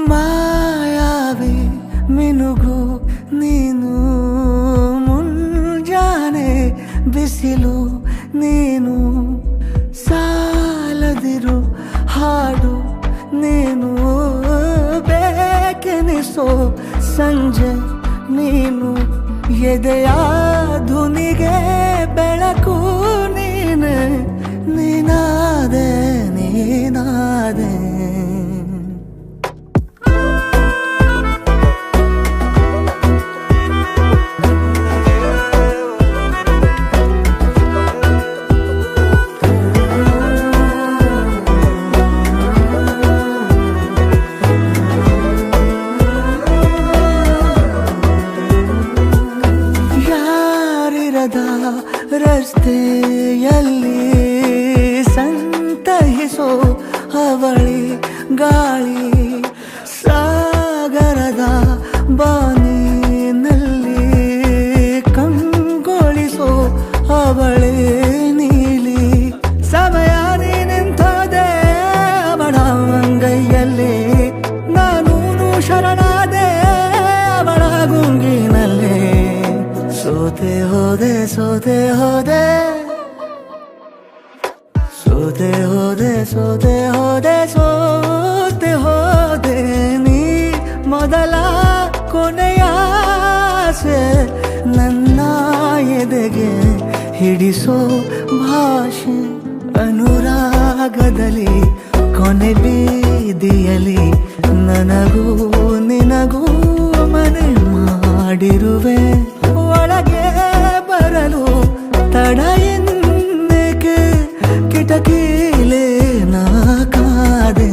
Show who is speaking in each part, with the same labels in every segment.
Speaker 1: ಮಾಯಾವಿ ಮಿನುಗು ನೀನು, ಮುಂಜಾನೆ ಬಿಸಿಲು ನೀನು, ಸಾಲದಿರು ಹಾಡು ನೀನು, ಬೇಕೆನಿಸೋ ಸಂಜೆ ನೀನು, ಎದೆಯ ಧುನಿಗೆ ಬೆಳಕು ನೀನೆ, ನೀನಾದೆ ನೀನಾದೆ. ರಸ್ತೆಯಲ್ಲಿ ಸಂತಹಿಸೋ ಅವಳಿ ಗಾಳಿ, ಸಾಗರದ ಬಾನಿನಲ್ಲಿ ಕಂಗೊಳಿಸೋ ಅವಳೆ ನೀಲಿ, ಸಮಯ ನಿಂತದೆ ಅವಳ ಅಂಗೈಯಲ್ಲಿ, ನಾನು ಶರಣಾದೆ ಅವಳ ಗುಂಗಿನಲ್ಲಿ, ಸೋತೆ ಹೋದೆ ಸೋತೆ ಹೋದೆ ಸೋತೆ ಹೋದೆ ಸೋತೆ ಹೋದೆ ಸೋತೆ ಹೋದೆ, ನೀ ಮೊದಲ ಕೊನೆಯ ಆಸೆ, ನನ್ನ ಎದೆಗೆ ಹಿಡಿಸೋ ಭಾಷೆ, ಅನುರಾಗದಲ್ಲಿ ಕೊನೆ ಬೀದಿಯಲ್ಲಿ ನನಗೂ ನಿನಗೂ ಮನೆ ಮಾಡಿರುವೆ, ಒಳಗೆ ಬರಲು ತಡ ಎನ್ನಕ್ಕೆ ಕಿಟಕಿಲೇ ನಾ ಕಾದೆ.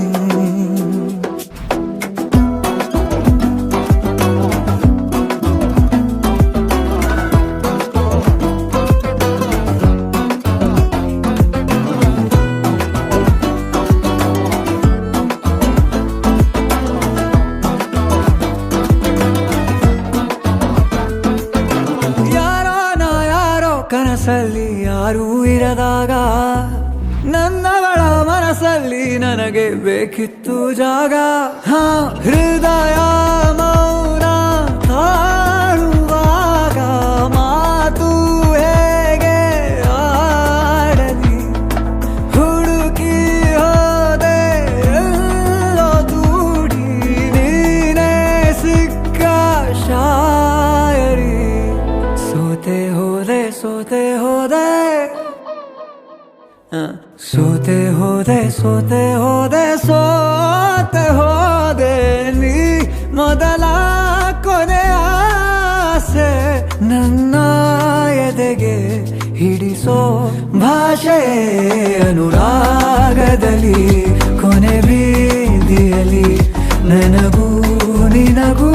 Speaker 1: ಕನಸಲ್ಲಿ ಯಾರೂ ಇರದಾಗ ನನ್ನವಳ ಮನಸ್ಸಲ್ಲಿ ನನಗೆ ಬೇಕಿತ್ತು ಜಾಗ, ಹೃದಯ ಮೌನ ತಾಳುವಾಗ ಮಾತು ಹೇಗೆ ಆಡಲಿ, ಹುಡುಕಿ ಹೋದೆ ಎಲ್ಲೋ ದೂಡಿ ನೀನೇ ಸಿಕ್ಕ ಶಾಯರಿ, ಸೋತೆ ಹೋದೆ ಸೋತೆ ಹೋದೆ ಸೋತೆ ಹೋದೆ ಸೋತೆ ಹೋದೆ ಸೋತೆ ಹೋದೆ, ನೀ ಮೊದಲ ಕೊನೆ ಆಸೆ, ನನ್ನ ಎದೆಗೆ ಹಿಡಿಸೋ ಭಾಷೆ, ಅನುರಾಗದಲ್ಲಿ ಕೊನೆ ಬೀದಿಯಲ್ಲಿ ನನಗೂ ನಿನಗೂ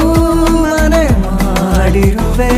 Speaker 1: ಮನೆ ಮಾಡಿರುವೆ.